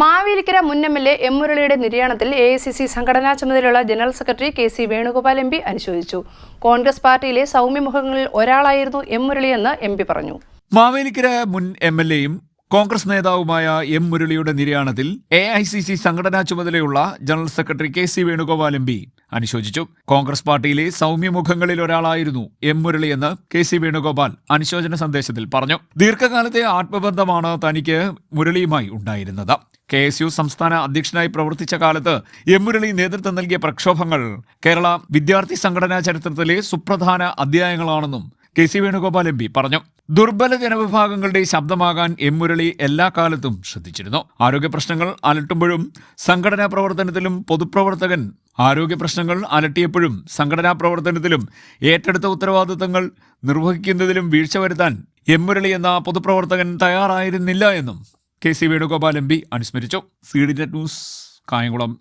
മാവേലിക്കര മുൻ MLA. M. മുരളിയുടെ നിര്യാണത്തിൽ AICC സംഘടനാ ചുമതലയുള്ള general secretary KC Venugopal MP അനുശോചിച്ചു. കോൺഗ്രസ് പാർട്ടിയിലെ സൗമ്യമുഖങ്ങളിൽ ഒരാളായിരുന്നു എം. മുരളിയെന്ന് MP പറഞ്ഞു. മാവേലിക്കര മുൻ MLA-യും കോൺഗ്രസ് നേതാവുമായ എം. മുരളിയുടെ നിര്യാണത്തിൽ AICC സംഘടനാ ചുമതലയുള്ള general secretary KC Venugopal MP അനുശോചിച്ചു. കോൺഗ്രസ് പാർട്ടിയിലെ സൗമ്യമുഖങ്ങളിൽ ഒരാളായിരുന്നു എം. മുരളിയെന്ന് KC വേണുഗോപാൽ അനുശോചന സന്ദേശത്തിൽ പറഞ്ഞു. ദീർഘകാലത്തെ ആത്മബന്ധമാണ് തനിക്ക് മുരളിയുമായി ഉണ്ടായിരുന്നത്. KSU സംസ്ഥാന അധ്യക്ഷനായി പ്രവർത്തിച്ച കാലത്ത് എം. മുരളി നേതൃത്വം നൽകിയ പ്രക്ഷോഭങ്ങൾ കേരള വിദ്യാർത്ഥി സംഘടനാ ചരിത്രത്തിലെ സുപ്രധാന അധ്യായങ്ങളാണെന്നും KC വേണുഗോപാൽ MP പറഞ്ഞു. ദുർബല ജനവിഭാഗങ്ങളുടെ ശബ്ദമാകാൻ എം. മുരളി എല്ലാ കാലത്തും ശ്രദ്ധിച്ചിരുന്നു. ആരോഗ്യ പ്രശ്നങ്ങൾ അലട്ടുമ്പോഴും സംഘടനാ പ്രവർത്തനത്തിലും പൊതുപ്രവർത്തകൻ ആരോഗ്യ പ്രശ്നങ്ങൾ അലട്ടിയപ്പോഴും സംഘടനാ പ്രവർത്തനത്തിലും ഏറ്റെടുത്ത ഉത്തരവാദിത്തങ്ങൾ നിർവഹിക്കുന്നതിലും വീഴ്ച വരുത്താൻ എം. മുരളി എന്ന പൊതുപ്രവർത്തകൻ തയ്യാറായിരുന്നില്ല എന്നും KC വേണുഗോപാൽ MP അനുസ്മരിച്ചു. CDNet news, Kayamkulam.